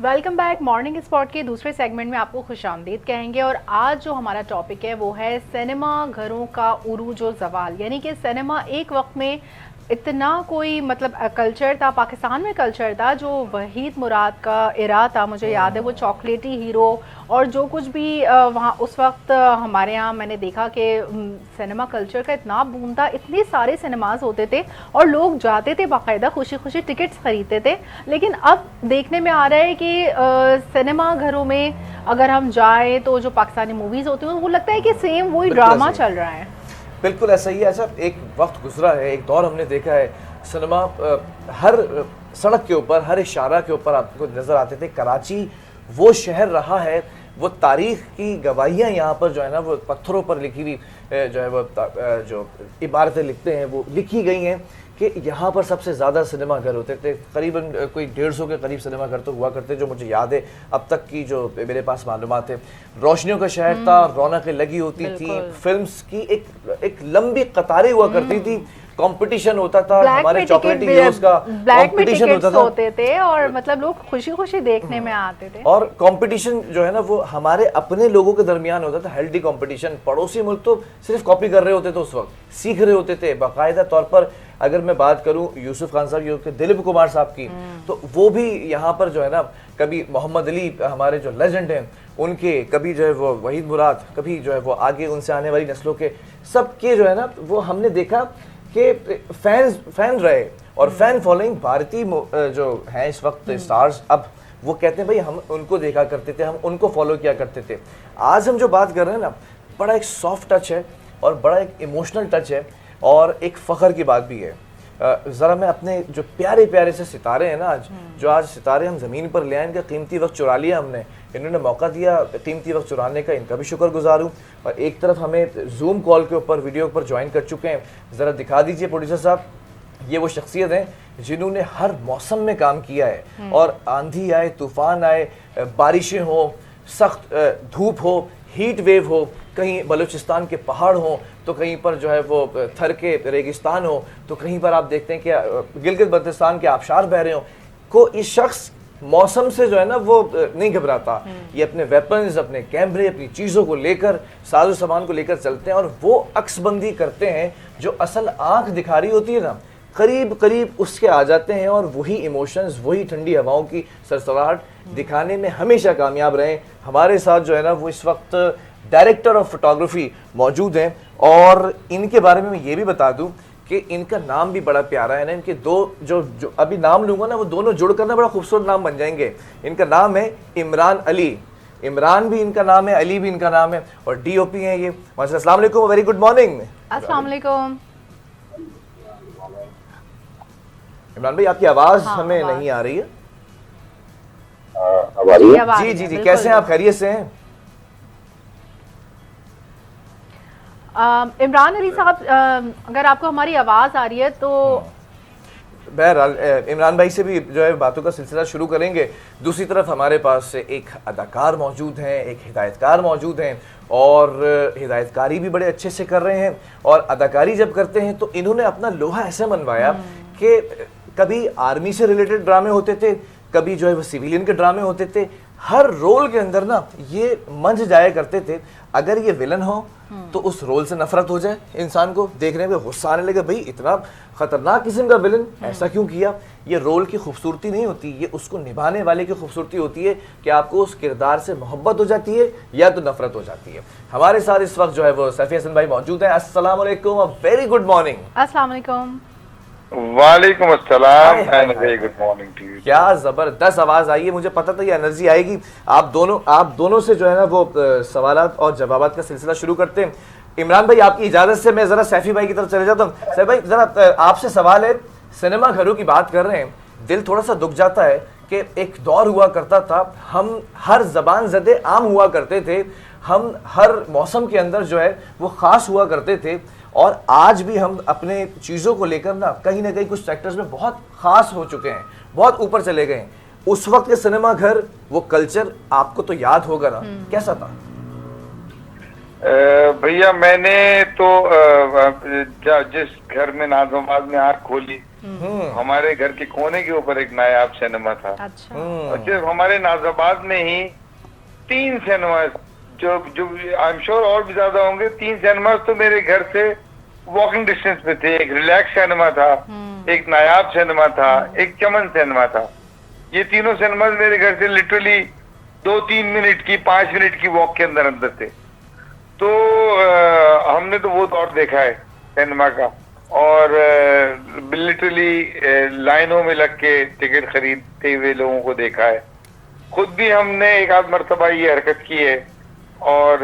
Welcome back. Morning spot के दूसरे segment में आपको खुशामदीद कहेंगे और आज जो हमारा टॉपिक है वो है सिनेमा घरों का उरूज और जवाल। यानी कि सिनेमा एक वक्त में इतना कोई मतलब कल्चर था, पाकिस्तान में कल्चर था, जो वहीद मुराद का इरा था, मुझे याद है वो चॉकलेटी हीरो और जो कुछ भी वहाँ उस वक्त हमारे यहाँ मैंने देखा कि सिनेमा कल्चर का इतना बूम था, इतने सारे सिनेमाज होते थे और लोग जाते थे, बाकायदा खुशी खुशी टिकट्स खरीदते थे। लेकिन अब देखने में आ रहा है कि सिनेमा घरों में अगर हम जाएं तो जो पाकिस्तानी मूवीज़ होती हैं वो लगता है कि सेम वही ड्रामा चल रहा है। बिल्कुल ऐसा ही है। अच्छा, एक वक्त गुजरा है, एक दौर हमने देखा है, सिनेमा हर सड़क के ऊपर, हर इशारा के ऊपर आपको नज़र आते थे। कराची वो शहर रहा है, वो तारीख की गवाहियाँ यहाँ पर जो है ना वो पत्थरों पर लिखी हुई जो है वो जो इबारतें लिखते हैं वो लिखी गई हैं कि यहाँ पर सबसे ज़्यादा सिनेमा घर होते थे। करीबन कोई 150 के करीब सिनेमा घर तो हुआ करते, जो मुझे याद है अब तक की जो मेरे पास मालूमात है। रोशनियों का शहर था, रौनकें लगी होती थी, फिल्म्स की एक लंबी कतारें हुआ करती थी, कंपटीशन होता था, हमारे चॉकलेटी हीरोज का कंपटीशन होता था होते थे और मतलब लोग खुशी खुशी देखने में आते थे। और कंपटीशन जो है ना वो हमारे अपने लोगों के दरमियान होता था, हेल्दी कंपटीशन। पड़ोसी मुल्क तो सिर्फ कॉपी कर रहे होते थे, उस वक्त सीख रहे होते थे बाकायदा तौर पर। अगर मैं बात करूं यूसुफ खान साहब के, दिलीप कुमार साहब की, तो वो भी यहाँ पर जो है ना कभी मोहम्मद अली हमारे जो लेजेंड हैं उनके, कभी जो है वो वहीद मुराद, कभी जो है वो आगे उनसे आने वाली नस्लों के, सबके जो है ना वो हमने देखा कि फैन रहे और फैन फॉलोइंग। भारतीय जो हैं इस वक्त स्टार्स, अब वो कहते हैं भाई हम उनको देखा करते थे, हम उनको फॉलो किया करते थे। आज हम जो बात कर रहे हैं ना, बड़ा एक सॉफ्ट टच है और बड़ा एक इमोशनल टच है और एक फ़ख्र की बात भी है। ज़रा मैं अपने जो प्यारे प्यारे से सितारे हैं ना, आज जो आज सितारे हम ज़मीन पर ले आए, इनका कीमती वक्त चुरा लिया हमने, इन्होंने मौका दिया कीमती वक्त चुराने का, इनका भी शुक्रगुजार हूँ। और एक तरफ हमें जूम कॉल के ऊपर, वीडियो पर ज्वाइन कर चुके हैं। ज़रा दिखा दीजिए प्रोड्यूसर साहब, ये वो शख्सियत हैं जिन्होंने हर मौसम में काम किया है, और आंधी आए, तूफ़ान आए, बारिशें हो, सख्त धूप हो, हीट वेव हो, कहीं बलूचिस्तान के पहाड़ हों तो कहीं पर जो है वो थर के रेगिस्तान हो, तो कहीं पर आप देखते हैं कि गिलगित बल्तिस्तान के आबशार बह रहे हों, को इस शख्स मौसम से जो है ना वो नहीं घबराता। ये अपने वेपन्स, अपने कैमरे, अपनी चीज़ों को लेकर, साजो सामान को लेकर चलते हैं और वो अक्सबंदी करते हैं जो असल आँख दिखा रही होती है ना, करीब करीब उसके आ जाते हैं और वही इमोशंस, वही ठंडी हवाओं की सरसराहट दिखाने में हमेशा कामयाब रहे। हमारे साथ जो है ना वो इस वक्त डायरेक्टर ऑफ फोटोग्राफी मौजूद हैं और इनके बारे में मैं ये भी बता दूं कि इनका नाम भी बड़ा प्यारा है ना। इनके दो जो अभी नाम लूंगा ना वो दोनों जुड़कर ना बड़ा खूबसूरत नाम बन जाएंगे। इनका नाम है इमरान अली। इमरान भी इनका नाम है, अली भी इनका नाम है और डीओपी हैं ये। अस्सलाम वालेकुम, वेरी गुड मॉर्निंग। अस्सलाम वालेकुम इमरान भाई, आपकी आवाज हमें नहीं आ रही है। जी जी जी, कैसे हैं आप? खैरियत से हैं? इमरान अली साहब, अगर आपको हमारी आवाज़ आ रही है तो बहरहाल इमरान भाई से भी जो है बातों का सिलसिला शुरू करेंगे। दूसरी तरफ हमारे पास एक अदाकार मौजूद हैं, एक हिदायतकार मौजूद हैं और हिदायतकारी भी बड़े अच्छे से कर रहे हैं और अदाकारी जब करते हैं तो इन्होंने अपना लोहा ऐसे मनवाया कि कभी आर्मी से रिलेटेड ड्रामे होते थे, कभी जो है वो सिविलियन के ड्रामे होते थे। हर रोल के अंदर ना ये मंझ जाया करते थे। अगर ये विलन हो तो उस रोल से नफरत हो जाए, इंसान को देखने में गुस्सा आने लगे, भाई इतना खतरनाक किस्म का विलन, ऐसा क्यों किया। ये रोल की खूबसूरती नहीं होती, ये उसको निभाने वाले की खूबसूरती होती है कि आपको उस किरदार से मोहब्बत हो जाती है या तो नफरत हो जाती है। हमारे साथ इस वक्त जो है वो सैफी हसन भाई मौजूद हैं। अस्सलाम वालेकुम, वेरी गुड मॉर्निंग। अस्सलाम वालेकुम। वालेकुम अस्सलाम and very good morning to you. क्या जबरदस्त आवाज आई है, मुझे पता था ये एनर्जी आएगी। आप दोनों से जो है ना वो सवालात और जवाबात का सिलसिला शुरू करते हैं। इमरान भाई, आपकी इजाजत से मैं जरा सैफी भाई की तरफ चले जाता हूँ। सैफी भाई, जरा आपसे सवाल है, सिनेमा घरों की बात कर रहे हैं, दिल थोड़ा सा दुख जाता है कि एक दौर हुआ करता था, हम हर जबान ज़दे आम हुआ करते थे, हम हर मौसम के अंदर जो है वो ख़ास हुआ करते थे और आज भी हम अपने चीज़ों को लेकर ना कहीं कुछ सेक्टर्स में बहुत ख़ास हो चुके हैं, बहुत ऊपर चले गए हैं। उस वक्त के सिनेमा घर, वो कल्चर आपको तो याद होगा ना, कैसा था? भैया मैंने तो जिस घर में नाज़माबाद में आँख खोली हमारे घर के कोने के ऊपर एक नायाब सिनेमा था। अच्छा। और सिर्फ हमारे नाजाबाद में ही 3 सिनेमा, जो जो आई एम श्योर और भी ज्यादा होंगे, 3 सिनेमा तो मेरे घर से वॉकिंग डिस्टेंस पे थे। एक रिलैक्स सिनेमा था, एक नायाब सिनेमा था, एक चमन सिनेमा था। ये तीनों सिनेमा मेरे घर से लिटरली 2-3 मिनट की, 5 मिनट की वॉक के अंदर अंदर थे। तो हमने तो वो दौर देखा है सिनेमा का, और लिटरली लाइनों में लग के टिकट खरीदते हुए लोगों को देखा है। खुद भी हमने एक आध मरतबा ये हरकत की है, और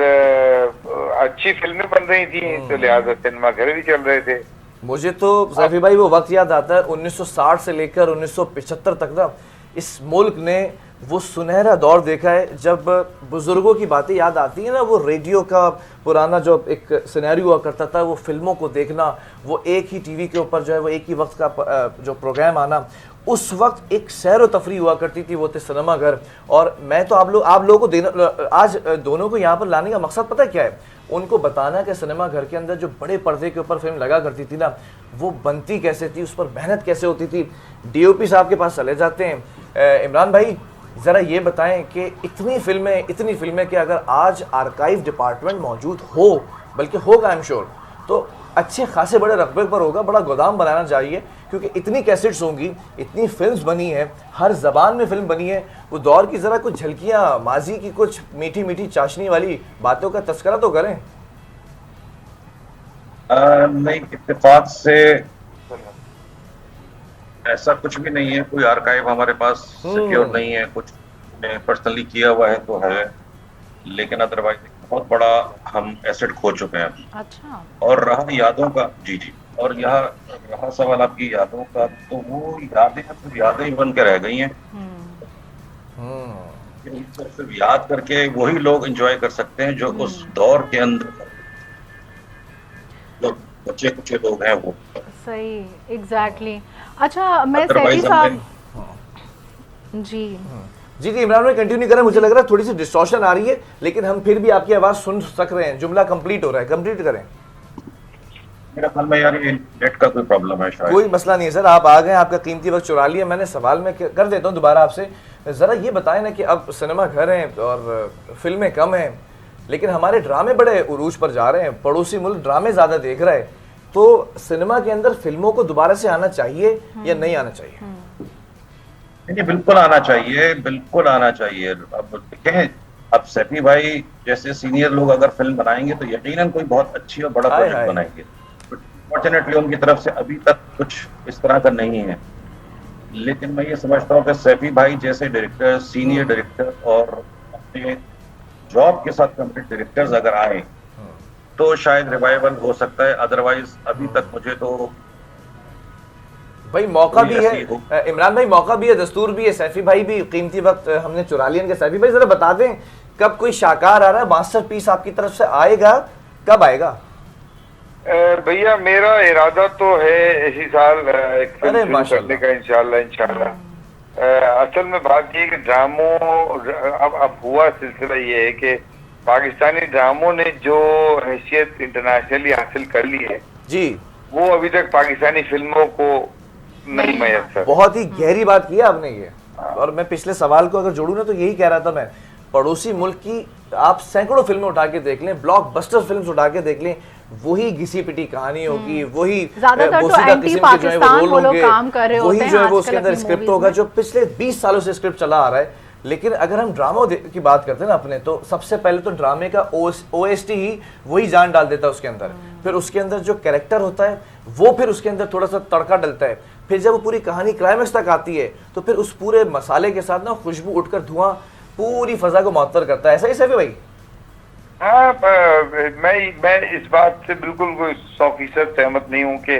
अच्छी फिल्में बन रही थी तो लिहाजा सिनेमा घर भी चल रहे थे। मुझे तो सैफी भाई वो वक्त याद आता है 1960 से लेकर 1975 तक ना, इस मुल्क ने वो सुनहरा दौर देखा है। जब बुजुर्गों की बातें याद आती है ना, वो रेडियो का पुराना जो एक सिनेरियो हुआ करता था, वो फिल्मों को देखना, वो एक ही टीवी के ऊपर जो है वो एक ही वक्त का जो प्रोग्राम आना, उस वक्त एक सैर व तफरी हुआ करती थी, वो थे सिनेमा घर। और मैं तो आप लोगों को देना, आज दोनों को यहाँ पर लाने का मकसद पता है क्या है? उनको बताना कि सिनेमा घर के अंदर जो बड़े पर्दे के ऊपर फिल्म लगा करती थी ना, वो बनती कैसे थी, उस पर मेहनत कैसे होती थी। डीओपी साहब के पास चले जाते हैं। इमरान भाई ज़रा ये बताएं कि इतनी फिल्में कि अगर आज आर्काइव डिपार्टमेंट मौजूद हो, बल्कि होगा आई एम श्योर, तो अच्छे खासे बड़े रकबे पर होगा, बड़ा गोदाम बनाना चाहिए, क्योंकि इतनी कैसेट्स होंगी, इतनी फिल्म्स बनी है, हर जबान में फिल्म बनी है। वो दौर की ज़रा कुछ झलकियाँ, माजी की कुछ मीठी मीठी चाशनी वाली बातों का तस्करा तो करें। नहीं, इत्तेफाक से ऐसा कुछ भी नहीं है, कोई आर्काइव हमारे पास सिक्योर नहीं है। कुछ पर्सनली किया हुआ है तो है, लेकिन अदरवाइज बहुत बड़ा हम एसेट खो चुके हैं। अच्छा। और रहा यादों का, जी, और यहाँ रहा सवाल आपकी यादों का, तो वो यादें तो यादें ही बन के रह गई हैं। सिर्फ याद करके वही लोग एंजॉय कर सकते हैं जो उस दौर के अंदर जो बच्चे कुछ लोग हैं वो। सही, एग्जैक्टली। अच्छा, मैं सैफी साहब जी इमरान भाई कंटिन्यू करें। मुझे लग रहा है थोड़ी सी डिस्टॉर्शन आ रही है, लेकिन हम फिर भी आपकी आवाज़ सुन सक रहे हैं। जुमला कंप्लीट हो रहा है, कंप्लीट करें। मेरा ख्याल में यार ये नेट का कोई प्रॉब्लम है शायद। कोई मसला नहीं है सर, आप आ गए, आपका कीमती वक्त चुरा लिया। मैंने सवाल में कर देता हूँ दोबारा आपसे, ज़रा ये बताएं ना कि अब सिनेमा घर हैं और फिल्में कम हैं, लेकिन हमारे ड्रामे बड़े उरूज पर जा रहे हैं, पड़ोसी मुल्क ड्रामे ज़्यादा देख रहा है, तो सिनेमा के अंदर फिल्मों को दोबारा से आना चाहिए या नहीं आना चाहिए? नहीं, बिल्कुल आना चाहिए, बिल्कुल आना चाहिए। अब देखें, अब सैफी भाई जैसे सीनियर लोग अगर फिल्म बनाएंगे तो यकीनन कोई बहुत अच्छी और बड़ा प्रोजेक्ट बनाएंगे। फॉर्चुनेटली उनकी तरफ से अभी तक कुछ इस तरह का नहीं है, लेकिन मैं ये समझता हूँ कि सैफी भाई जैसे डायरेक्टर, सीनियर डायरेक्टर और अपने जॉब के साथ कम्प्लीट डायरेक्टर्स अगर आए तो शायद रिवाइवल हो सकता है। अदरवाइज अभी तक मुझे तो भाई मौका भी है, इमरान भाई मौका भी है, दस्तूर भी है, सैफी भाई भी कीमती वक्त हमने चुरा लिया इनके। सैफी भाई जरा बता दें कब कोई शाकार आ रहा है, मास्टरपीस आपकी तरफ से आएगा, कब आएगा? भैया मेरा इरादा तो है इसी साल एक फिल्म करने का, इंशाल्लाह। असल में बात ये कि ड्रामों, अब हुआ सिलसिला ये है कि पाकिस्तानी ड्रामों ने जो हैसियत इंटरनेशनली हासिल कर ली है जी, वो अभी तक पाकिस्तानी फिल्मों को नहीं मैसर। बहुत ही गहरी बात की आपने ये, और मैं पिछले सवाल को अगर जोड़ूं ना तो यही कह रहा था मैं, पड़ोसी मुल्क की आप सैकड़ों फिल्में उठा के देख लें, ब्लॉकबस्टर फिल्म्स उठा के देख लें, वही घिसी पिटी कहानी होगी, वही ज्यादातर तो एंटी पाकिस्तान वो लोग काम कर रहे होते हैं, वही जो है वो उसके अंदर स्क्रिप्ट होगा जो पिछले 20 सालों से स्क्रिप्ट चला आ रहा है। लेकिन अगर हम ड्रामा की बात करते हैं ना अपने, तो सबसे पहले तो ड्रामे का OST ही वही जान डाल देता है उसके अंदर। फिर उसके अंदर जो कैरेक्टर होता है वो फिर उसके अंदर थोड़ा सा तड़का डलता है। फिर जब वो पूरी कहानी क्लाइमेक्स तक आती है तो फिर उस पूरे मसाले के साथ ना खुशबू उठकर धुआं पूरी फजा को मुअत्तर करता है। ऐसा ही सैफी भाई? हाँ, मैं इस बात से बिल्कुल कोई 100% सहमत नहीं हूँ कि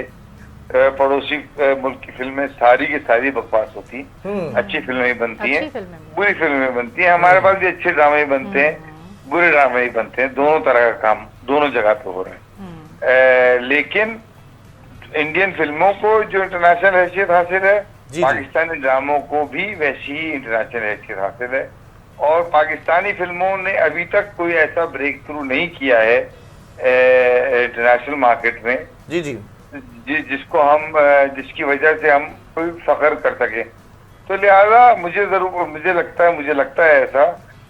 पड़ोसी मुल्क की फिल्में सारी की सारी बकवास होती। अच्छी फिल्में बनती हैं, बुरी फिल्में बनती हैं। हमारे पास भी अच्छे ड्रामे बनते हैं, बुरे ड्रामे ही बनते हैं। दोनों तरह का काम दोनों जगह पे हो रहा है। लेकिन इंडियन फिल्मों को जो इंटरनेशनल हैसियत हासिल है, पाकिस्तानी ड्रामों को भी वैसी ही इंटरनेशनल हैसियत हासिल है। और पाकिस्तानी फिल्मों ने अभी तक कोई ऐसा ब्रेक थ्रू नहीं किया है इंटरनेशनल मार्केट में जी जी, जिसको हम जिसकी वजह से हम कोई फख्र कर सके। तो लिहाजा मुझे लगता है ऐसा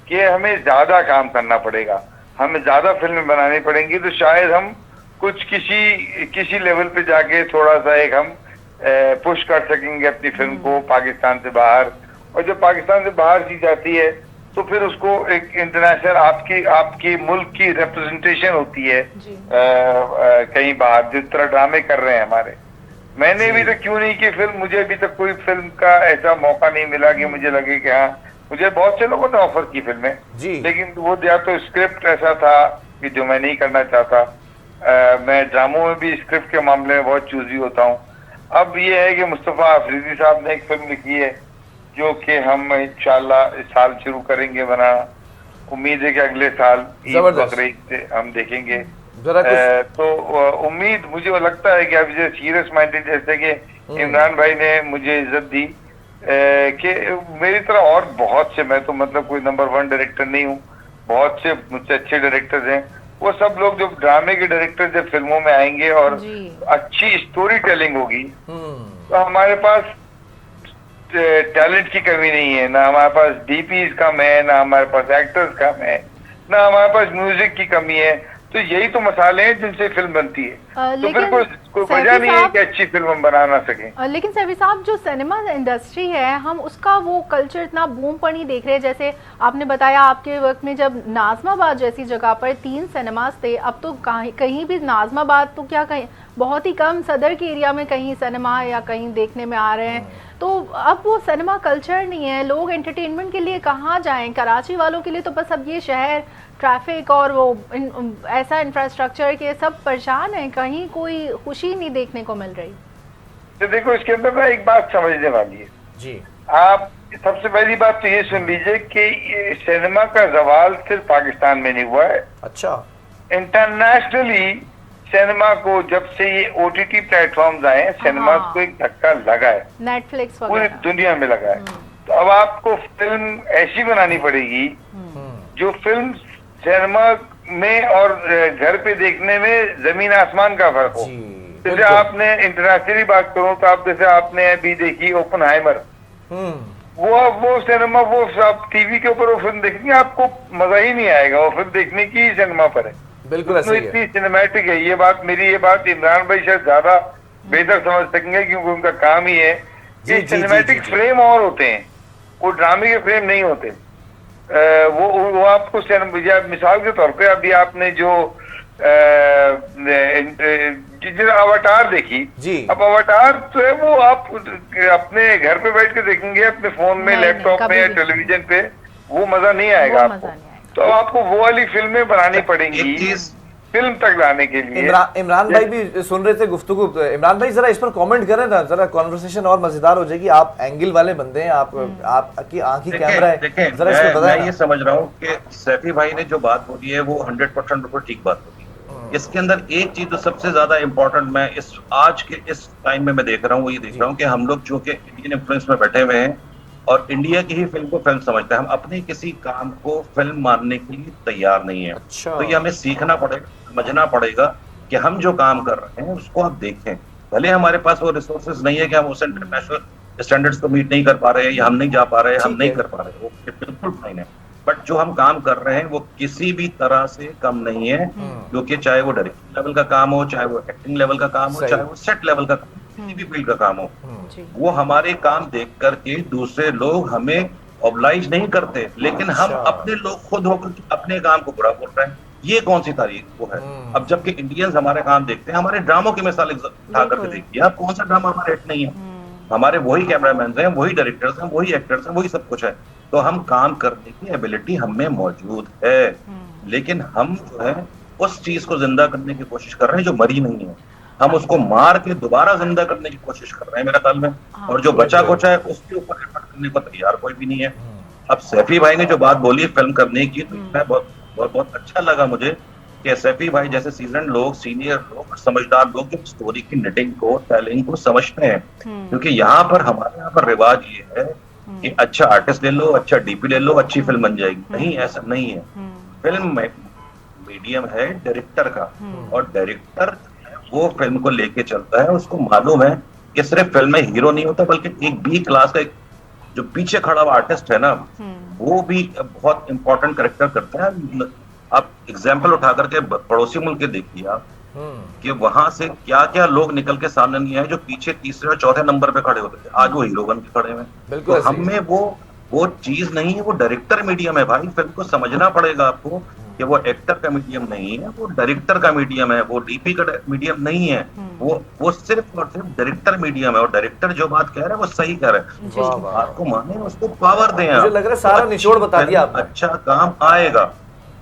कि हमें ज्यादा काम करना पड़ेगा, हमें ज्यादा फिल्में बनानी पड़ेंगी, तो शायद हम कुछ किसी लेवल पे जाके थोड़ा सा एक हम पुश कर सकेंगे अपनी फिल्म को पाकिस्तान से बाहर। और जब पाकिस्तान से बाहर की जाती है तो फिर उसको एक इंटरनेशनल आपकी मुल्क की रिप्रेजेंटेशन होती है कहीं बाहर, जिस तरह ड्रामे कर रहे हैं हमारे। मैंने अभी तक क्यों नहीं की फिल्म, मुझे अभी तक कोई फिल्म का ऐसा मौका नहीं मिला कि मुझे लगे कि हाँ, मुझे बहुत से लोगों ने ऑफर की फिल्में, लेकिन वो या तो स्क्रिप्ट ऐसा था कि जो मैं नहीं करना चाहता। मैं ड्रामों में भी स्क्रिप्ट के मामले में बहुत चूजी होता हूँ। अब ये है कि मुस्तफा अफरीदी साहब ने एक फिल्म लिखी है जो कि हम इंशाल्लाह इस साल शुरू करेंगे बनाना। उम्मीद है कि अगले साल ईद बकरीद से हम देखेंगे। तो उम्मीद मुझे लगता है कि अब जो सीरियस माइंडेड, जैसे कि इमरान भाई ने मुझे इज्जत दी कि मेरी तरह और बहुत से, मैं तो मतलब कोई नंबर 1 डायरेक्टर नहीं हूँ, बहुत से मुझसे अच्छे डायरेक्टर्स हैं। वो सब लोग जो ड्रामे के डायरेक्टर जब फिल्मों में आएंगे और अच्छी स्टोरी टेलिंग होगी तो हमारे पास टैलेंट की कमी नहीं है, ना हमारे पास डीपीज कम है, ना हमारे पास एक्टर्स कम है, ना हमारे पास म्यूजिक की कमी है। तो यही तो मसाले हैं जिनसे फिल्म बनती है। तो फिर कोई वजह नहीं है कि अच्छी फिल्म हम बना ना सकें। लेकिन सैफी साहब, जो सिनेमा इंडस्ट्री है, हम उसका वो कल्चर इतना बूम पर नहीं देख रहे। जैसे आपने बताया आपके वक्त में जब नाज़माबाद जैसी जगह पर 3 सिनेमास थे, अब तो कहीं भी नाज़माबाद तो क्या कहीं, बहुत ही कम सदर के एरिया में कहीं सिनेमा या कहीं देखने में आ रहे हैं। तो अब वो सिनेमा कल्चर नहीं है। लोग एंटरटेनमेंट के लिए कहाँ जाएं? कराची वालों के लिए तो बस अब ये शहर ट्रैफिक और वो ऐसा इंफ्रास्ट्रक्चर के सब परेशान है, कहीं कोई खुशी नहीं देखने को मिल रही। तो देखो, इसके अंदर ना एक बात समझने वाली है जी। आप सबसे पहली बात तो ये सुन लीजिए कि ये सिनेमा का जवाल सिर्फ पाकिस्तान में नहीं हुआ है। अच्छा, इंटरनेशनली सिनेमा को जब से ये OTT प्लेटफॉर्म्स आए हैं, सिनेमा को एक धक्का लगा है, नेटफ्लिक्स पूरी दुनिया में लगा है। तो अब आपको फिल्म ऐसी बनानी पड़ेगी जो फिल्म सिनेमा में और घर पे देखने में जमीन आसमान का फर्क हो। जैसे आपने इंटरनेशनली बात करूं तो आप जैसे आपने अभी देखी ओपनहाइमर, वो सिनेमा, वो आप टीवी के ऊपर वो फिल्म देखेंगे आपको मजा ही नहीं आएगा। वो फिल्म देखने की ही सिनेमा पर है, बिल्कुल इतनी सिनेमैटिक है। ये बात इमरान भाई शायद ज्यादा बेहतर समझ सकेंगे क्योंकि उनका काम ही है। ये सिनेमैटिक फ्रेम और होते हैं, वो ड्रामे के फ्रेम नहीं होते। वो आपको मिसाल के तौर पे अभी आपने जो अवतार देखी जी, अब अवतार तो है वो आप अपने घर पे बैठ के देखेंगे, अपने फोन में, लैपटॉप में या टेलीविजन पे, वो मजा नहीं आएगा आपको। तो आपको वो वाली फिल्में बनानी पड़ेंगी फिल्म तक लाने के लिए। इमरान भाई भी सुन रहे थे गुफ्तगू। इमरान भाई जरा इस पर कमेंट करें ना, जरा कॉन्वर्सेशन और मजेदार हो जाएगी। आप एंगल वाले बंदे हैं, आपकी आंखी कैमरा है, जरा इसको बताएं। मैं ये समझ रहा हूँ कि सैफी भाई ने जो बात बोली है वो 100% बिल्कुल ठीक बात होगी। इसके अंदर एक चीज जो सबसे ज्यादा इंपॉर्टेंट मैं आज के इस टाइम में मैं देख रहा हूँ, वो ये देख रहा हूँ कि हम लोग जो कि इंडियन इन्फ्लुएंस में बैठे हुए हैं और इंडिया की ही फिल्म को फिल्म समझते हैं, हम अपने किसी काम को फिल्म मानने के लिए तैयार नहीं है। अच्छा। तो ये हमें सीखना पड़ेगा, समझना पड़ेगा कि हम जो काम कर रहे हैं उसको आप देखें। भले हमारे पास वो रिसोर्सेज नहीं है कि हम उस इंटरनेशनल स्टैंडर्ड्स को मीट नहीं कर पा रहे हैं, या हम नहीं जा पा रहे हैं, हम नहीं कर पा रहे, वो बिल्कुल फाइन है। बट जो हम काम कर रहे हैं वो किसी भी तरह से कम नहीं है, क्योंकि चाहे वो डायरेक्शन लेवल का काम हो, चाहे वो एक्टिंग लेवल का काम हो, चाहे वो सेट लेवल का काम, किसी भी फील्ड का काम हो, वो हमारे काम देख करके दूसरे लोग हमें ऑब्लाइज नहीं करते, लेकिन हम अपने लोग खुद होकर अपने काम को बुरा बोल रहे हैं। ये कौन सी तारीख वो है? अब जबकि इंडियंस हमारे काम देखते हैं, हमारे ड्रामों की मिसाल उठा करके देखिए आप, कौन सा ड्रामा हमारा हिट नहीं है? हमारे वही कैमरामैन हैं, वही डायरेक्टर्स हैं, वही एक्टर्स हैं, वही सब कुछ है। तो हम काम करने की एबिलिटी हमें मौजूद है, लेकिन हम जो है उस चीज को जिंदा करने की कोशिश कर रहे हैं जो मरी नहीं है। हम उसको मार के दोबारा जिंदा करने की कोशिश कर रहे हैं मेरे ख्याल में, और जो बचा कुचा है उसके ऊपर एफर्ट करने को तैयार कोई भी नहीं है। अब सैफी भाई ने जो बात बोली फिल्म करने की, तो मैं बहुत अच्छा लगा मुझे कि सैफी भाई जैसे सीजन लोग, सीनियर लोग, समझदार लोग जो स्टोरी की निटिंग को, टेलिंग को समझते हैं। क्योंकि यहाँ पर हमारे यहाँ पर रिवाज ये है कि अच्छा आर्टिस्ट ले लो, अच्छा डीपी ले लो, अच्छी फिल्म बन जाएगी। नहीं, ऐसा नहीं है। फिल्म मीडियम है डायरेक्टर का, और डायरेक्टर वो फिल्म को लेके चलता है, उसको मालूम है कि सिर्फ फिल्म में हीरो नहीं होता बल्कि एक बी क्लास का एक जो पीछे खड़ा हुआ आर्टिस्ट है ना, वो भी बहुत इंपॉर्टेंट करेक्टर करता है। आप एग्जाम्पल उठा करके पड़ोसी मुल्क के देखिए आप, कि वहां से क्या क्या लोग निकल के सामने नहीं आए जो पीछे तीसरे और चौथे नंबर पे खड़े होते थे, आज वो हीरो बन के खड़े हुए। बिल्कुल तो हमें वो चीज नहीं है, वो डायरेक्टर मीडियम है भाई। फिल्म को समझना पड़ेगा आपको कि वो एक्टर का मीडियम नहीं है, वो डायरेक्टर का मीडियम है, वो डीपी का मीडियम नहीं है, वो सिर्फ और सिर्फ डायरेक्टर मीडियम है। और डायरेक्टर जो बात कह रहा है वो सही कह रहा है, बात को माने, उसको पावर दें। मुझे लग रहा है सारा निचोड़ बता दिया आपने। अच्छा काम आएगा,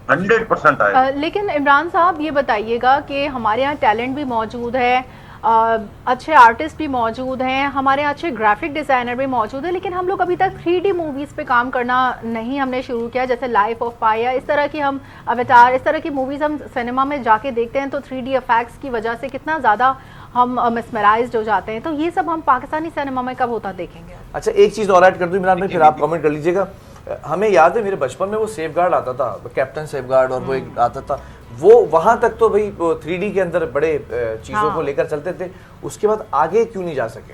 100% आएगा। लेकिन इमरान साहब ये बताइएगा कि हमारे यहाँ टैलेंट भी मौजूद है, अच्छे आर्टिस्ट भी मौजूद हैं, हमारे यहाँ अच्छे ग्राफिक डिज़ाइनर भी मौजूद है, लेकिन हम लोग अभी तक 3D मूवीज़ पे काम करना नहीं हमने शुरू किया। जैसे लाइफ ऑफ पाई या इस तरह की, हम अवतार, इस तरह की मूवीज़ हम सिनेमा में जाके देखते हैं तो 3D इफेक्ट्स की वजह से कितना ज़्यादा हम मिसमराइज्ड हो जाते हैं। तो ये सब हम पाकिस्तानी सिनेमा में कब होता देखेंगे? अच्छा, एक चीज़ और ऐड कर दूँ इमरान भाई, फिर आप कमेंट कर लीजिएगा। हमें याद है मेरे बचपन में वो सेफ गार्ड आता था, कैप्टन सेफ गार्ड, और वो एक आता था, वो वहां तक तो भाई 3D के अंदर बड़े चीजों को लेकर चलते थे, उसके बाद आगे क्यों नहीं जा सके?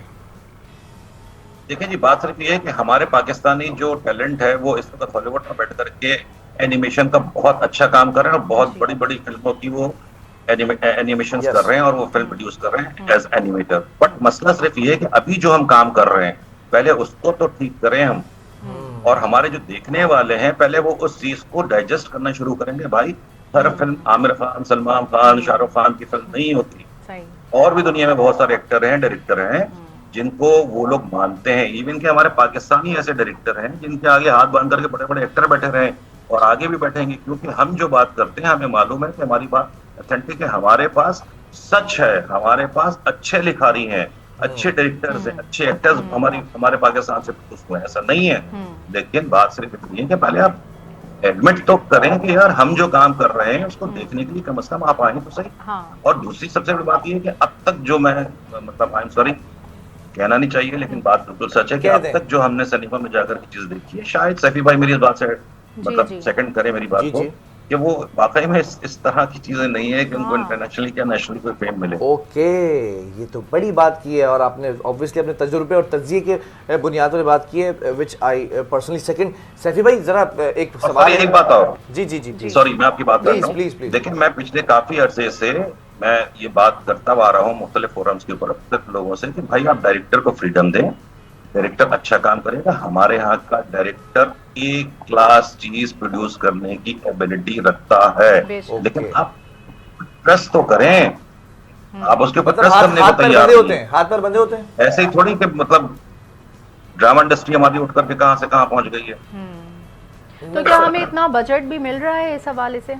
देखिए जी, बात सिर्फ ये है कि हमारे पाकिस्तानी जो टैलेंट है वो इस वक्त हॉलीवुड में बैठ करके एनिमेशन का बहुत अच्छा काम कर रहे हैं और बहुत बड़ी बड़ी फिल्मों की वो एनिमेशन कर रहे हैं और वो फिल्म प्रोड्यूस कर रहे हैं एज एनिमेटर। बट मसला सिर्फ ये है कि अभी जो हम काम कर रहे हैं पहले उसको तो ठीक करें हम, और हमारे जो देखने वाले हैं पहले वो उस चीज को डाइजेस्ट करना शुरू करेंगे। भाई हर फिल्म आमिर खान, सलमान खान, शाहरुख खान की फिल्म नहीं होती। और भी दुनिया में बहुत सारे एक्टर हैं, डायरेक्टर हैं जिनको वो लोग मानते हैं। इवन के हमारे पाकिस्तानी ऐसे डायरेक्टर हैं जिनके आगे हाथ बांध करके बड़े बड़े एक्टर बैठे रहे और आगे भी बैठेंगे, क्योंकि हम जो बात करते हैं हमें मालूम है कि हमारी बात ऑथेंटिक है, हमारे पास सच है, हमारे पास अच्छे लिखारी हैं, अच्छे डायरेक्टर्स हैं, अच्छे एक्टर्स हमारे पाकिस्तान से हुए, ऐसा नहीं है। लेकिन बात सिर्फ इतनी है कि पहले आप एडमिट तो करें कि यार हम जो काम कर रहे हैं उसको देखने के लिए कम से कम आप आए तो सही। और दूसरी सबसे बड़ी बात ये है कि अब तक जो मैं मतलब आई एम सॉरी कहना नहीं चाहिए, लेकिन बात बिल्कुल सच है कि अब तक जो हमने सिनेमा में जाकर की चीज देखी है, शायद सैफी भाई मेरी इस बात से मतलब सेकंड करे मेरी बात को, कि वो वाकई में इस तरह की चीजें नहीं है कि उनको इंटरनेशनली क्या नेशनली कोई फेम मिले। ओके, ये तो बड़ी बात की है और आपने ऑब्वियसली अपने तजुर्बे और तज्जिए के बुनियादों पर बात की है, विच आई पर्सनली सेकंड। सैफी भाई जरा एक सवाल, एक बात और, जी सॉरी मैं आपकी बात कर रहा हूँ। देखिए मैं पिछले काफी अरसे से मैं ये बात करता आ रहा हूँ मुख्तलिफ फोरम्स के ऊपर मुख्तलिफ लोगों से कि भाई आप डायरेक्टर को फ्रीडम दें, डायरेक्टर अच्छा काम करेगा। हमारे यहाँ का डायरेक्टर एक क्लास चीज प्रोड्यूस करने की एबिलिटी रखता है, लेकिन आप ट्रस्ट तो करें, आप उसके ऊपर ट्रस्ट करने को तैयार होते हैं, हाथ पर बंधे होते हैं। ऐसे ही थोड़ी कि मतलब ड्रामा इंडस्ट्री हमारी उठ करके कहां से कहां पहुंच गई है। तो क्या हमें इतना बजट भी मिल रहा है इस हवाले से?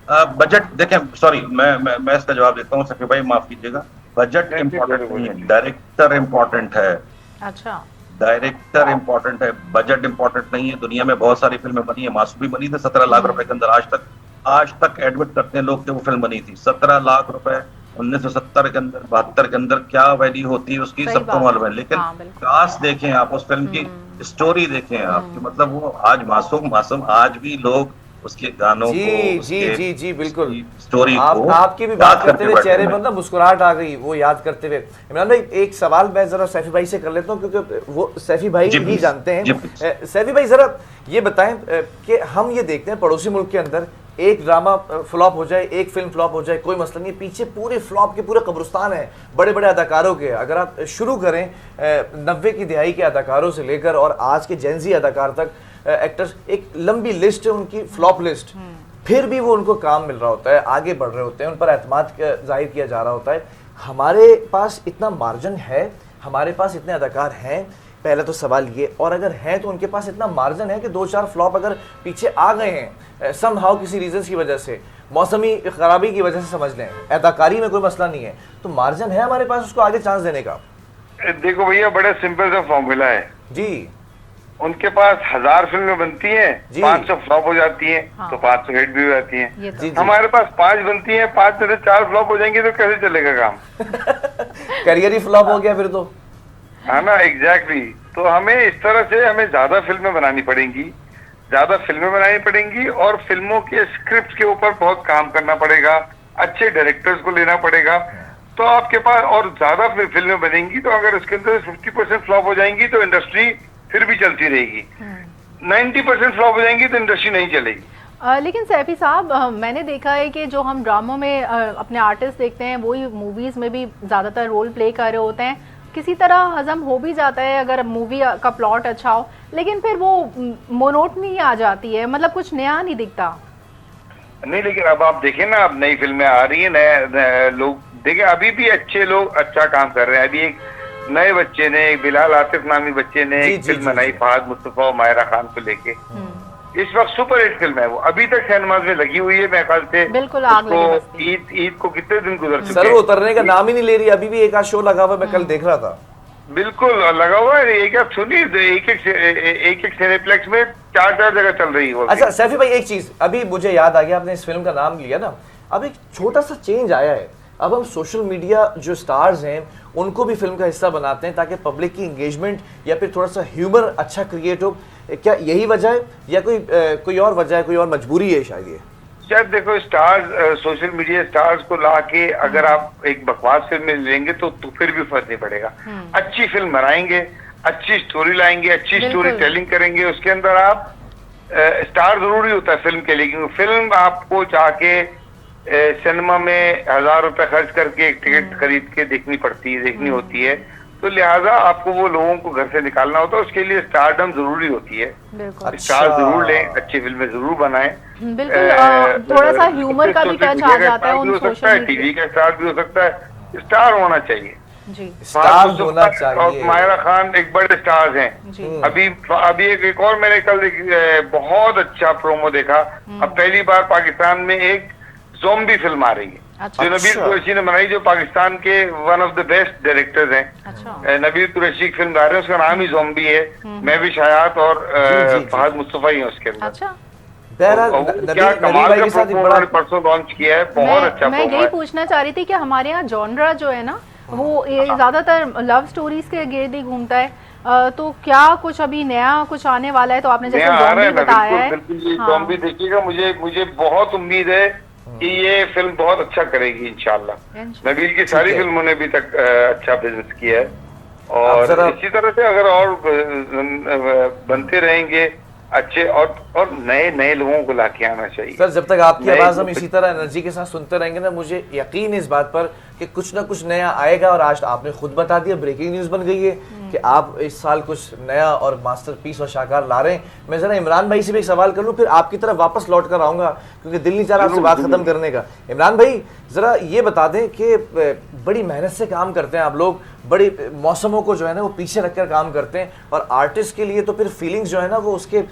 बजट देखें, सॉरी मैं इसका जवाब देता हूँ सफी भाई, माफ कीजिएगा, बजट इम्पोर्टेंट नहीं है, डायरेक्टर इम्पोर्टेंट है। अच्छा, डायरेक्टर इम्पोर्टेंट है, बजट इम्पोर्टेंट नहीं है। दुनिया में बहुत सारी फिल्में बनी है, मासूमी बनी थी 17 लाख रुपए के अंदर, आज तक एडमिट करते हैं लोग कि वो फिल्म बनी थी 17 लाख रुपए 1970 के अंदर 72 के अंदर, क्या वैल्यू होती है उसकी सबको मालूम है। लेकिन कास्ट देखें आप, उस फिल्म की स्टोरी देखें आप, कि मतलब वो आज मासूम आज भी लोग उसके गानों को, जी बिल्कुल, स्टोरी को आपकी भी बात करते हुए चेहरे पर ना मुस्कुराहट आ गई वो याद करते हुए। इमरान भाई एक सवाल मैं जरा सैफी भाई से कर लेता हूँ क्योंकि वो सैफी भाई ही जानते हैं। सैफी भाई जरा ये बताएं कि हम ये देखते हैं पड़ोसी मुल्क के अंदर एक ड्रामा फ्लॉप हो जाए, एक फिल्म फ्लॉप हो जाए, कोई मसला नहीं, पीछे पूरे फ्लॉप के पूरे कब्रिस्तान है बड़े बड़े अदाकारों के। अगर आप शुरू करें 90 की दिहाई के अदाकारों से लेकर और आज के जेनजी अदाकार तक एक्टर्स, एक लंबी लिस्ट है उनकी, फ्लॉप लिस्ट, फिर भी वो उनको काम मिल रहा होता है, आगे बढ़ रहे होते हैं, उन पर एतमाद जाहिर किया जा रहा होता है। हमारे पास इतना मार्जिन है, हमारे पास इतने अदाकार हैं, पहला तो सवाल ये, और अगर हैं तो उनके पास इतना मार्जिन है कि 2-4 फ्लॉप अगर पीछे आ गए हैं समहाउ किसी रीजंस की वजह से, मौसमी खराबी की वजह से समझ लें, अदाकारी में कोई मसला नहीं है, तो मार्जिन है हमारे पास उसको आगे चांस देने का। देखो भैया, बड़ा सिंपल सा फॉर्मूला है जी। उनके पास 1000 फिल्में बनती हैं, 500 फ्लॉप हो जाती हैं, हाँ। तो 500 हिट भी हो जाती हैं। तो हमारे पास 5 बनती हैं, 5 में से 4 फ्लॉप हो जाएंगे, तो कैसे चलेगा काम? करियर ही फ्लॉप हो गया फिर तो, है ना, एग्जैक्टली। तो हमें इस तरह से हमें ज्यादा फिल्में बनानी पड़ेंगी, और फिल्मों के स्क्रिप्ट के ऊपर बहुत काम करना पड़ेगा, अच्छे डायरेक्टर्स को लेना पड़ेगा, तो आपके पास और ज्यादा फिल्में बनेंगी। तो अगर उसके अंदर 50% फ्लॉप हो जाएंगी तो इंडस्ट्री फिर भी चलती रहेगी, 90% फ्लॉप हो जाएंगी तो इंडस्ट्री नहीं चलेगी। लेकिन सैफी साहब, मैंने देखा है कि जो हम ड्रामों में अपने आर्टिस्ट देखते हैं वही मूवीज़ में भी ज़्यादातर रोल प्ले कर रहे होते हैं। किसी तरह हजम हो भी जाता है अगर मूवी का प्लॉट अच्छा हो, लेकिन फिर वो मोनोटनी आ जाती है, मतलब कुछ नया नहीं दिखता। नहीं, लेकिन अब आप देखें ना, अब नई फिल्में आ रही है, नए लोग देखें, अभी भी अच्छे लोग अच्छा काम कर रहे हैं। अभी एक नए बच्चे ने, एक बिलाल आतिफ नामी बच्चे ने एक फिल्म बनाई फहद मुस्तफा और मायरा खान को लेके, इस वक्त सुपर हिट फिल्म है वो, अभी तक सिनेमाज में लगी हुई है। मैं ख्याल से बिल्कुल आग लगी। ईद को कितने दिन गुजर चुके सर, वो उतरने का नाम ही नहीं ले रही, अभी भी एक आध शो लगा हुआ, मैं कल देख रहा था। बिल्कुल लगा हुआ है, एक आप सुनिए, एक सिनेप्लेक्स में 4 जगह चल रही है। अच्छा सैफी भाई, एक चीज अभी मुझे याद आ गया, आपने इस फिल्म का नाम लिया ना, अब एक छोटा सा चेंज आया है। अब हम सोशल मीडिया जो स्टार्स हैं उनको भी फिल्म का हिस्सा बनाते हैं ताकि पब्लिक की एंगेजमेंट या फिर थोड़ा सा ह्यूमर अच्छा क्रिएट हो। क्या यही वजह है या कोई और वजह है, कोई और मजबूरी है शायद? ये शायद देखो, स्टार्स, सोशल मीडिया स्टार्स को लाके अगर आप एक बकवास फिल्म लेंगे तो फिर भी फर्क नहीं पड़ेगा। अच्छी फिल्म बनाएंगे, अच्छी स्टोरी लाएंगे, अच्छी स्टोरी टेलिंग करेंगे, उसके अंदर आप स्टार जरूरी होता है फिल्म के लिए, क्योंकि फिल्म आपको जाके सिनेमा में 1000 रुपए खर्च करके एक टिकट खरीद के देखनी होती है, तो लिहाजा आपको वो लोगों को घर से निकालना होता है, उसके लिए स्टारडम जरूरी होती है। स्टार जरूर लें, अच्छी फिल्में जरूर बनाएं। बिल्कुल, थोड़ा सा ह्यूमर का भी टच आ जाता है, हो सकता है टीवी का स्टार भी हो सकता है, स्टार होना चाहिए जी, स्टार होना चाहिए। और मायरा खान एक बड़े स्टार्स हैं। अभी एक और मैंने कल बहुत अच्छा प्रोमो देखा। अब पहली बार पाकिस्तान में एक ज़ॉम्बी फिल्म आ रही है, जो नबील कुरैशी ने बनाई, जो पाकिस्तान के one of the best directors हैं। नबील कुरैशी की फिल्म गा रहे हैं, उसका नाम ही ज़ॉम्बी है। महविश हयात और फहद मुस्तफा ही है उसके अंदर। क्या कमाल का प्रोमो परसों लॉन्च किया है, बहुत अच्छा। मैं यही पूछना चाह रही थी कि हमारे यहाँ जॉनरा जो है ना, वो ज्यादातर लव स्टोरीज के गिर्द ही घूमता है, तो क्या कुछ अभी नया कुछ आने वाला है? तो आपने जैसे ज़ॉम्बी बताया है, ज़ॉम्बी देखिएगा, मुझे बहुत उम्मीद है कि ये फिल्म बहुत अच्छा करेगी इंशाल्लाह। नबील की सारी फिल्मों ने अभी तक अच्छा बिजनेस किया है, और इसी तरह से अगर और बनते रहेंगे अच्छे और नए लोगों को लाके आना चाहिए। सर, जब तक आपकी आवाज हम इसी तरह एनर्जी के साथ सुनते रहेंगे ना, मुझे यकीन है इस बात पर कि कुछ ना कुछ नया आएगा। और आज आपने खुद बता दिया, ब्रेकिंग न्यूज बन गई है कि आप इस साल कुछ नया और मास्टरपीस और शाकार ला रहे हैं। मैं जरा इमरान भाई से भी एक सवाल कर लूं, फिर आपकी तरफ वापस लौट कर आऊंगा, क्योंकि दिल नहीं चाह रहा आपसे बात खत्म करने का। इमरान भाई, जरा ये बता दें कि बड़ी मेहनत से काम करते हैं आप लोग, बड़ी मौसमों को जो है ना वो पीछे रखकर काम करते हैं, और आर्टिस्ट के लिए तो फिर फीलिंग्स जो है ना वो उसके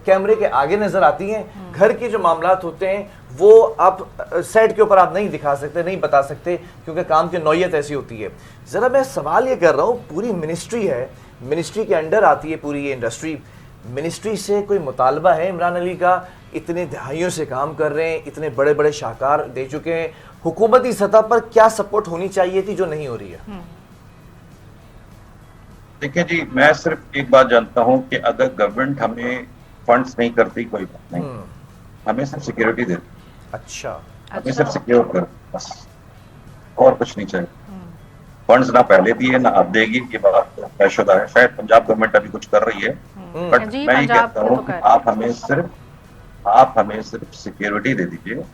कैमरे के आगे नजर आती हैं। घर के जो मामलात होते हैं वो आप सेट के ऊपर आप नहीं दिखा सकते, नहीं बता सकते, क्योंकि काम की नौयत ऐसी होती है। जरा मैं सवाल ये कर रहा हूँ, पूरी मिनिस्ट्री है, मिनिस्ट्री के अंडर आती है पूरी ये इंडस्ट्री, मिनिस्ट्री से कोई मुतालबा है इमरान अली का? इतने दहाइयों से काम कर रहे हैं, इतने बड़े बड़े शाहकार दे चुके हैं, हुकूमती सतह पर क्या सपोर्ट होनी चाहिए थी जो नहीं हो रही है? देखिए जी, मैं सिर्फ एक बात जानता हूं कि अगर गवर्नमेंट हमें फंड्स नहीं करती कोई बात नहीं, हमें सिर्फ सिक्योरिटी देती। अच्छा, हमें सिर्फ सिक्योर कर, बस, और कुछ नहीं चाहिए। फंड्स ना पहले दिए ना अब देगी, ये बात तयशुदा है। शायद पंजाब गवर्नमेंट अभी कुछ कर रही है, बट मैं ये कहता हूँ कि आप हमें सिर्फ सिक्योरिटी दे दीजिए,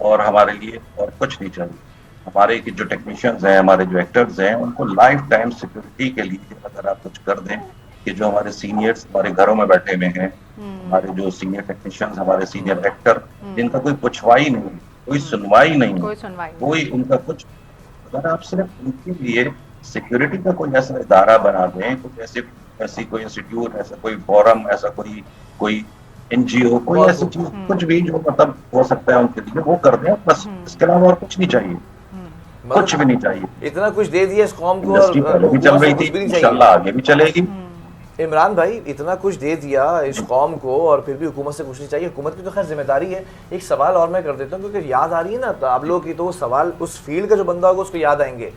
और हमारे लिए और कुछ नहीं चाहिए। हमारे जो टेक्नीशियंस हैं, हमारे जो एक्टर्स हैं, उनको लाइफ टाइम सिक्योरिटी के लिए अगर आप कुछ कर दें, कि जो हमारे सीनियर्स हमारे घरों में बैठे हुए हैं, हमारे जो सीनियर टेक्नीशियंस, हमारे सीनियर एक्टर, जिनका कोई पुछवाई नहीं, कोई सुनवाई नहीं, कोई उनका कुछ, अगर आप सिर्फ उनके लिए सिक्योरिटी का कोई ऐसा इदारा बना दें, कुछ ऐसी कोई इंस्टीट्यूट, ऐसा कोई फोरम, ऐसा कोई NGO, कोई ऐसी चीज, कुछ भी जो मतलब हो सकता है उनके लिए, वो कर दें बस। इसके अलावा और कुछ नहीं चाहिए, कुछ भी नहीं चाहिए। इतना कुछ दे दिया इस कौम को, और भी चल रही थी, इंशाल्लाह आगे भी चलेगी। इमरान भाई, इतना कुछ दे दिया इस कौम को और फिर भी हुकूमत से कुछ नहीं चाहिए। हुकूमत की तो खैर जिम्मेदारी है। एक सवाल और मैं कर देता हूँ, क्योंकि याद आ रही है ना तो आप लोग की, तो वो सवाल उस फील्ड का जो बंदा होगा उसको याद आएंगे।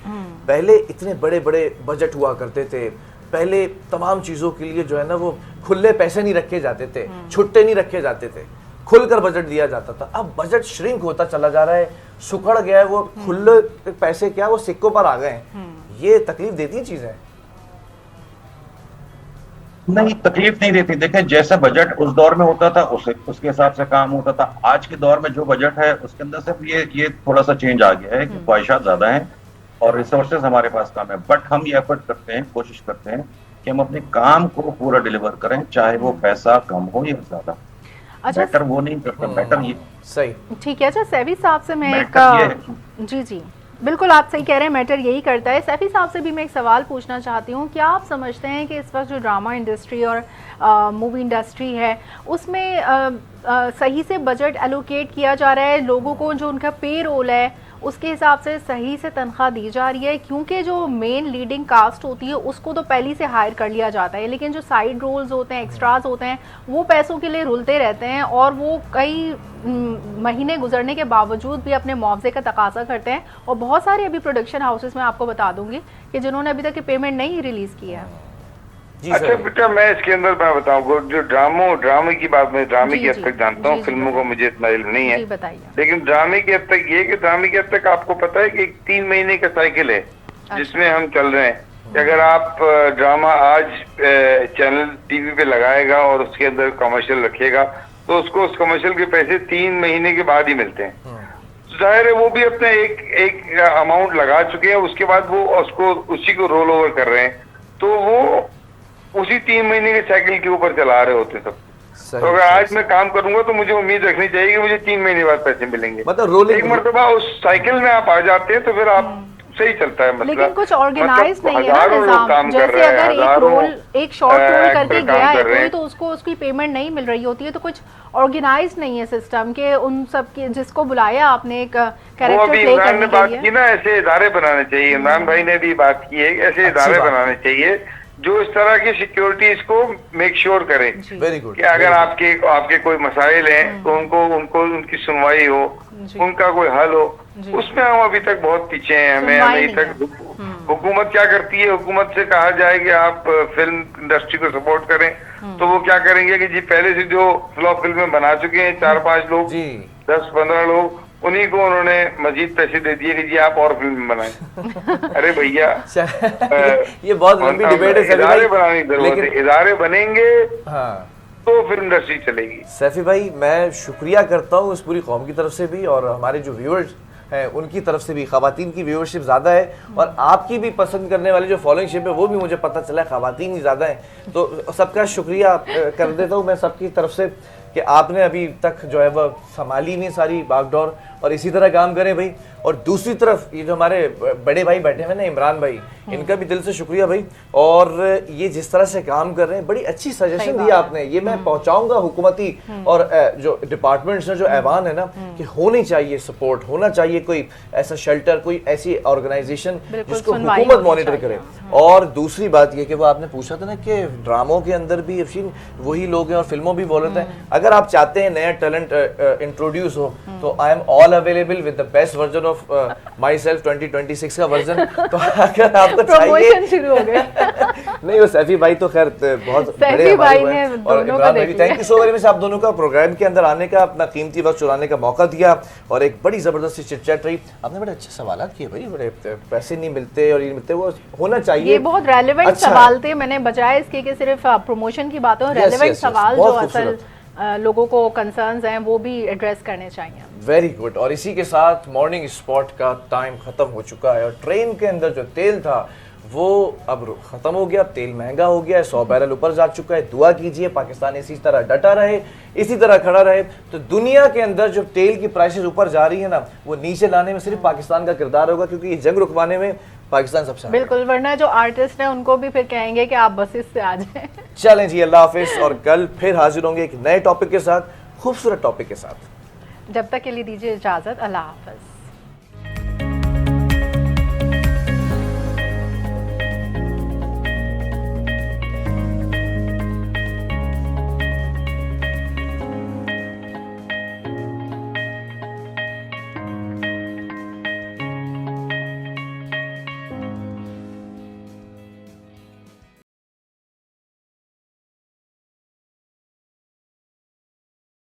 पहले इतने बड़े बड़े बजट हुआ करते थे, पहले तमाम चीज़ों के लिए जो है ना वो खुले पैसे नहीं रखे जाते थे, छुट्टे नहीं रखे जाते थे, खुलकर बजट दिया जाता था। अब बजट श्रिंक होता चला जा रहा है, सुखड़ गया है, वो खुले पैसे क्या वो सिक्कों पर आ गए हैं। ये तकलीफ देती है चीजें? नहीं, तकलीफ नहीं देती। देखें, जैसा बजट उस दौर में होता था उसके हिसाब से काम होता था। आज के दौर में जो बजट है उसके अंदर सिर्फ ये थोड़ा सा चेंज आ गया है कि ख्वाहिशात ज्यादा हैं और रिसोर्सेज हमारे पास कम है। बट हम ये एफर्ट करते हैं, कोशिश करते हैं कि हम अपने काम को पूरा डिलीवर करें, चाहे वो पैसा कम हो या ज्यादा। अच्छा, बेटर वो नहीं करता, बेटर ये सही। ठीक है। अच्छा, सैफी साहब से मैं जी जी बिल्कुल आप सही कह रहे हैं, मैटर यही करता है। सैफी साहब से भी मैं एक सवाल पूछना चाहती हूँ, क्या आप समझते हैं कि इस वक्त जो ड्रामा इंडस्ट्री और मूवी इंडस्ट्री है उसमें सही से बजट एलोकेट किया जा रहा है, लोगों को जो उनका पे रोल है उसके हिसाब से सही से तनख्वाह दी जा रही है? क्योंकि जो मेन लीडिंग कास्ट होती है उसको तो पहले से हायर कर लिया जाता है, लेकिन जो साइड रोल्स होते हैं, एक्स्ट्राज होते हैं, वो पैसों के लिए रुलते रहते हैं और वो कई महीने गुजरने के बावजूद भी अपने मुआवजे का तकाजा करते हैं। और बहुत सारे अभी प्रोडक्शन हाउसेस में आपको बता दूंगी कि जिन्होंने अभी तक की पेमेंट नहीं रिलीज की है। अच्छा बेटा, मैं इसके अंदर मैं बताऊँ, जो ड्रामे की बात, मैं ड्रामे की हद तक जानता हूँ, फिल्मों को मुझे इतना इल्म नहीं है, लेकिन ड्रामे की हद तक ये कि ड्रामे की हद तक आपको पता है कि 3 महीने का साइकिल है जिसमें हम चल रहे हैं। कि अगर आप ड्रामा आज चैनल टीवी पे लगाएगा और उसके अंदर कमर्शियल रखेगा तो उसको उस कमर्शियल के पैसे 3 महीने के बाद ही मिलते हैं। जाहिर है वो भी अपने एक अमाउंट लगा चुके हैं, उसके बाद वो उसको उसी को रोल ओवर कर रहे हैं, तो वो उसी 3 महीने के साइकिल के ऊपर चला रहे होते सब। तो अगर आज मैं काम करूंगा तो मुझे उम्मीद रखनी चाहिए कि मुझे 3 महीने बाद पैसे मिलेंगे। मतलब एक मरतबा उस साइकिल में आप आ जाते हैं तो फिर आप सही चलता है। मतलब लेकिन कुछ ऑर्गेनाइज नहीं है ना निजाम, जैसे अगर एक शॉर्ट रोल करके गया है कोई तो उसको उसकी पेमेंट नहीं मिल रही होती है, तो कुछ ऑर्गेनाइज नहीं है सिस्टम के उन सब के जिसको बुलाया आपने एक कैरेक्टर प्ले करने के लिए। बात की ना, ऐसे इदारे बनाने चाहिए। इमरान भाई ने भी बात की है, ऐसे इदारे बनाने चाहिए जो इस तरह की सिक्योरिटीज को मेक श्योर करें कि अगर आपके कोई मसाइल हैं तो उनको उनकी सुनवाई हो, उनका कोई हल हो। उसमें हम अभी तक बहुत पीछे हैं। हमें अभी तक हुकूमत क्या करती है, हुकूमत से कहा जाए कि आप फिल्म इंडस्ट्री को सपोर्ट करें तो वो क्या करेंगे कि जी पहले से जो फ्लॉप फिल्में बना चुके हैं 4-5 लोग, 10-15 लोग, उन्हीं को उन्होंने मजीद पैसे दे दिए कि जी आप और फिल्म बनाएं। अरे भैया ये बहुत लंबी डिबेट है। इदारे बनाने की जरूरत है, इदारे बनेंगे तो फिल्म इंडस्ट्री चलेगी। सैफी भाई, मैं शुक्रिया करता हूँ इस पूरी कौम की तरफ से भी और हमारे जो व्यूअर्स हैं उनकी तरफ से भी। ख़वातीन की व्यूअरशिप ज़्यादा है और आपकी भी पसंद करने वाली जो फॉलोइंगशिप है वो भी मुझे पता चला है ख़वातीन ही ज़्यादा है। तो सबका शुक्रिया कर देता हूँ मैं सबकी तरफ से कि आपने अभी तक जो है वह संभाली नहीं सारी बागडोर, और इसी तरह काम करें भाई। और दूसरी तरफ ये जो हमारे बड़े भाई बैठे हुए ना, इमरान भाई, इनका भी दिल से शुक्रिया भाई। और ये जिस तरह से काम कर रहे हैं, बड़ी अच्छी सजेशन दी आपने, ये मैं पहुंचाऊंगा हुकूमती और जो डिपार्टमेंट्स जो ऐवान है ना कि होनी चाहिए सपोर्ट, होना चाहिए कोई ऐसा शेल्टर, कोई ऐसी ऑर्गेनाइजेशन जिसको हुकूमत मॉनिटर करे। और दूसरी बात ये कि वो आपने पूछा था ना कि ड्रामों के अंदर भी अफशीन वही लोग हैं और फिल्मों भी बोल रहे हैं। अगर आप चाहते हैं नया टैलेंट इंट्रोड्यूस हो तो I am all available with the best version of my self 2026 का वर्जन। तो अगर आपको चाहिए शुरू हो गया नहीं, वो सैफी भाई तो खैर बहुत बड़े भाई ने दोनों का देख लिया। Thank you so very much आप दोनों का प्रोग्राम के अंदर आने का, अपना कीमती वक्त चुराने का मौका दिया और एक बड़ी जबरदस्त चिट चैट रही। आपने बड़े अच्छे सवाल किए भाई, बड़े पैसे नहीं मिलते और ये मिलते, वो होना चाहिए। ये बहुत रेलेवेंट सवाल थे, मैंने बजाय इसके कि सिर्फ प्रमोशन की बातों रेलेवेंट सवाल जो असल लोगों को कंसर्न्स हैं वो भी एड्रेस करने चाहिए। Very good. और इसी के साथ मॉर्निंग स्पॉट का टाइम खत्म हो चुका है और ट्रेन के अंदर जो तेल था वो अब खत्म हो गया, तेल महंगा हो गया है, 100 बैरल ऊपर जा चुका है। दुआ कीजिए पाकिस्तान इसी तरह डटा रहे, इसी तरह खड़ा रहे, तो दुनिया के अंदर जो तेल की प्राइसेस ऊपर जा रही है ना, वो नीचे लाने में सिर्फ पाकिस्तान का किरदार होगा, क्योंकि ये जंग रुकवाने में पाकिस्तान सबसे बिल्कुल, वरना जो आर्टिस्ट हैं उनको भी फिर कहेंगे कि आप बसेस से आ जाएं। चलें जी, अल्लाह हाफिज और कल फिर हाजिर होंगे एक नए टॉपिक के साथ, खूबसूरत टॉपिक के साथ। जब तक के लिए दीजिए इजाजत, अल्लाह हाफिज।